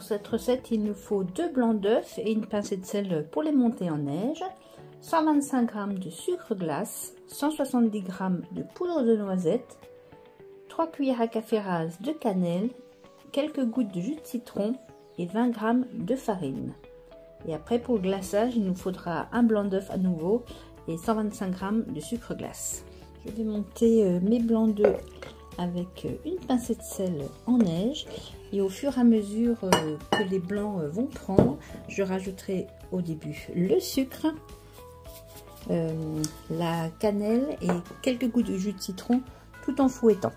cette recette, il nous faut 2 blancs d'œufs et une pincée de sel pour les monter en neige, 125 g de sucre glace, 170 g de poudre de noisette, 3 cuillères à café rase de cannelle, quelques gouttes de jus de citron et 20 g de farine. Et après, pour le glaçage, il nous faudra un blanc d'œuf à nouveau et 125 g de sucre glace. Je vais monter mes blancs d'œufs avec une pincée de sel en neige, et au fur et à mesure que les blancs vont prendre, je rajouterai au début le sucre, la cannelle et quelques gouttes de jus de citron tout en fouettant.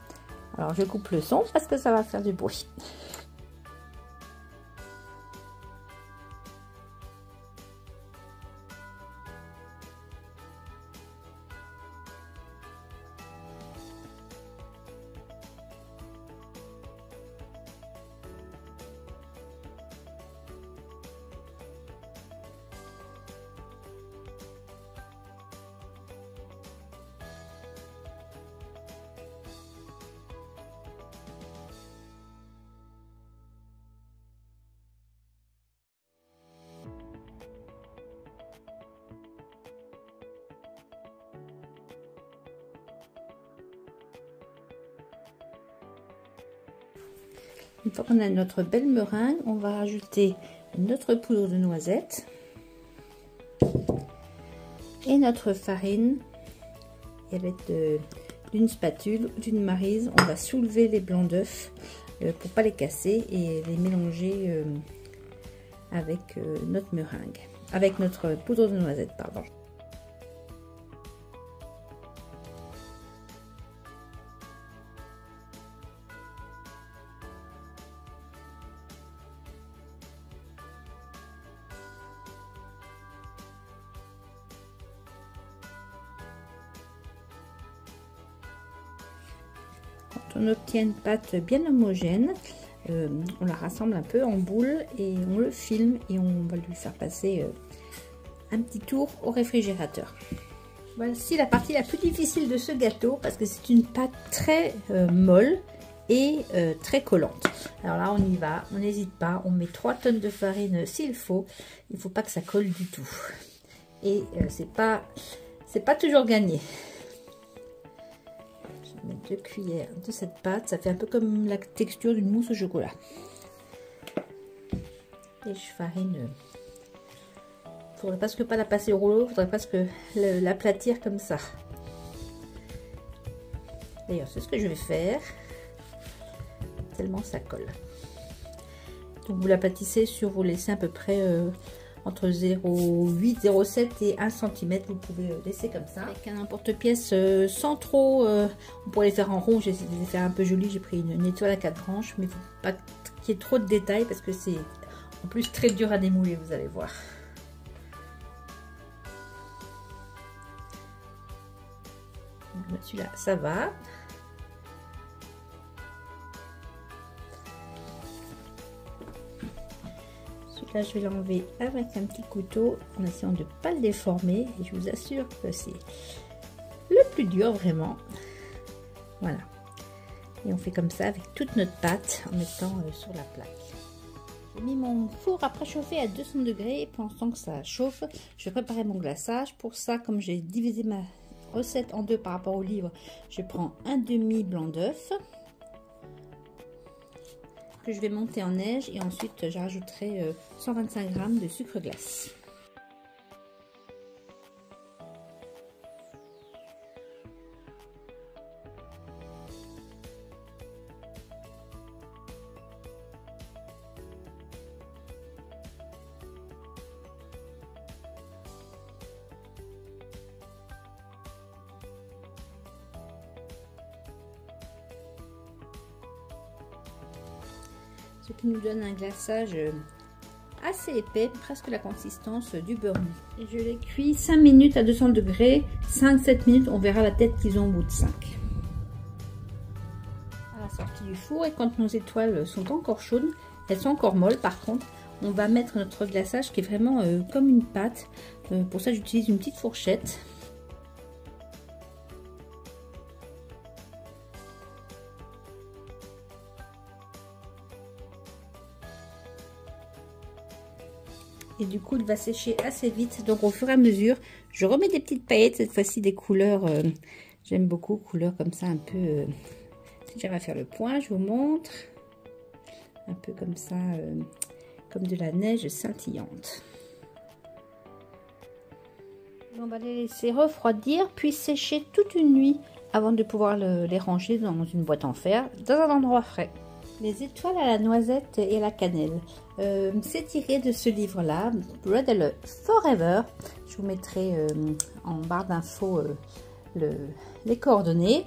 Alors je coupe le son parce que ça va faire du bruit. Une fois qu'on a notre belle meringue, on va rajouter notre poudre de noisette et notre farine. Et avec d'une spatule ou d'une maryse, on va soulever les blancs d'œufs pour pas les casser et les mélanger avec notre meringue, avec notre poudre de noisette, pardon. Quand on obtient une pâte bien homogène, on la rassemble un peu en boule et on le filme et on va lui faire passer un petit tour au réfrigérateur. Voici la partie la plus difficile de ce gâteau parce que c'est une pâte très molle et très collante. Alors là on y va, on n'hésite pas, on met 3 tonnes de farine s'il faut. Il ne faut pas que ça colle du tout. Et c'est pas toujours gagné. 2 cuillères de cette pâte, ça fait un peu comme la texture d'une mousse au chocolat. Et je farine. Faudrait presque pas la passer au rouleau, faudrait presque l'aplatir comme ça. D'ailleurs, c'est ce que je vais faire. Tellement ça colle. Donc vous l'aplatissez sur, vous laissez à peu près entre 0,8, 0,7 et 1 cm. Vous pouvez laisser comme ça. Avec un emporte-pièce sans trop... on pourrait les faire en rond. J'ai essayé de les faire un peu joli. J'ai pris une étoile à 4 branches. Mais il ne faut pas qu'il y ait trop de détails parce que c'est en plus très dur à démouler, vous allez voir. Celui-là, ça va. Là, je vais l'enlever avec un petit couteau en essayant de ne pas le déformer. Et je vous assure que c'est le plus dur, vraiment. Voilà. Et on fait comme ça avec toute notre pâte en mettant sur la plaque. J'ai mis mon four à préchauffer à 200 degrés. Et pendant ce temps que ça chauffe, je vais préparer mon glaçage. Pour ça, comme j'ai divisé ma recette en deux par rapport au livre, je prends un demi blanc d'œuf que je vais monter en neige et ensuite je rajouterai 125 g de sucre glace. Ce qui nous donne un glaçage assez épais, presque la consistance du beurre mou. Et je les cuis 5 minutes à 200 degrés, 5-7 minutes, on verra la tête qu'ils ont au bout de 5. À la sortie du four, et quand nos étoiles sont encore chaudes, elles sont encore molles par contre, on va mettre notre glaçage qui est vraiment comme une pâte. Pour ça j'utilise une petite fourchette. et du coup il va sécher assez vite. Donc au fur et à mesure, je remets des petites paillettes, cette fois-ci des couleurs, j'aime beaucoup, couleurs comme ça un peu, si j'arrive à faire le point, je vous montre, un peu comme ça, comme de la neige scintillante. On va les laisser refroidir puis sécher toute une nuit avant de pouvoir les ranger dans une boîte en fer dans un endroit frais. Les étoiles à la noisette et à la cannelle, c'est tiré de ce livre là, Red Alert Forever. Je vous mettrai en barre d'infos les coordonnées.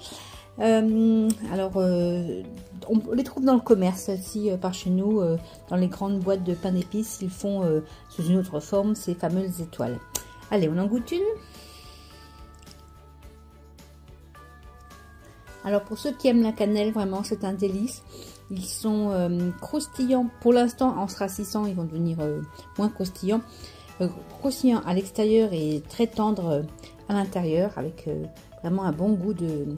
Alors on les trouve dans le commerce si par chez nous, dans les grandes boîtes de pain d'épices, ils font sous une autre forme ces fameuses étoiles. Allez, on en goûte une. Alors pour ceux qui aiment la cannelle, vraiment c'est un délice. Ils sont croustillants. Pour l'instant, en se rassissant, ils vont devenir moins croustillants. Croustillants à l'extérieur et très tendres à l'intérieur, avec vraiment un bon goût de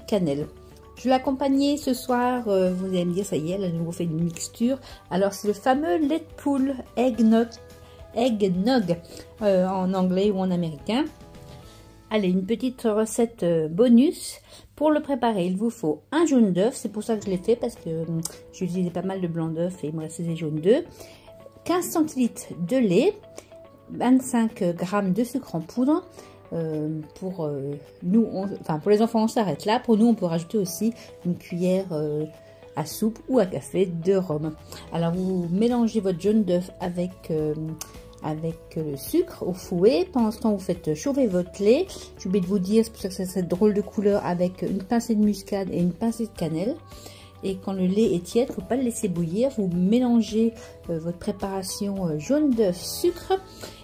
cannelle. Je l'ai accompagné ce soir, vous allez me dire, ça y est, elle a de nouveau fait une mixture. Alors c'est le fameux lait de poule eggnog en anglais ou en américain. Allez, une petite recette bonus. Pour le préparer, il vous faut un jaune d'œuf. C'est pour ça que je l'ai fait, parce que j'ai utilisé pas mal de blanc d'œuf et il me restait des jaunes d'œuf. 15 centilitres de lait, 25 g de sucre en poudre. Pour pour les enfants, on s'arrête là. Pour nous, on peut rajouter aussi une cuillère à soupe ou à café de rhum. Alors, vous mélangez votre jaune d'œuf avec le sucre au fouet. Pendant ce temps, vous faites chauffer votre lait. J'ai oublié de vous dire, c'est pour ça que ça a cette drôle de couleur, avec une pincée de muscade et une pincée de cannelle. Et quand le lait est tiède, il ne faut pas le laisser bouillir. Vous mélangez votre préparation jaune d'œuf, sucre,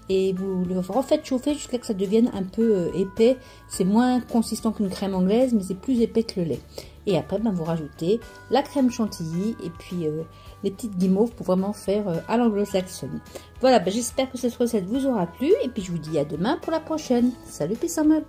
et vous le refaites chauffer jusqu'à ce que ça devienne un peu épais. C'est moins consistant qu'une crème anglaise, mais c'est plus épais que le lait. Et après, vous rajoutez la crème chantilly et puis les petites guimauves pour vraiment faire à l'anglo-saxonne. Voilà, j'espère que cette recette vous aura plu. Et puis je vous dis à demain pour la prochaine. Salut Peace and Love.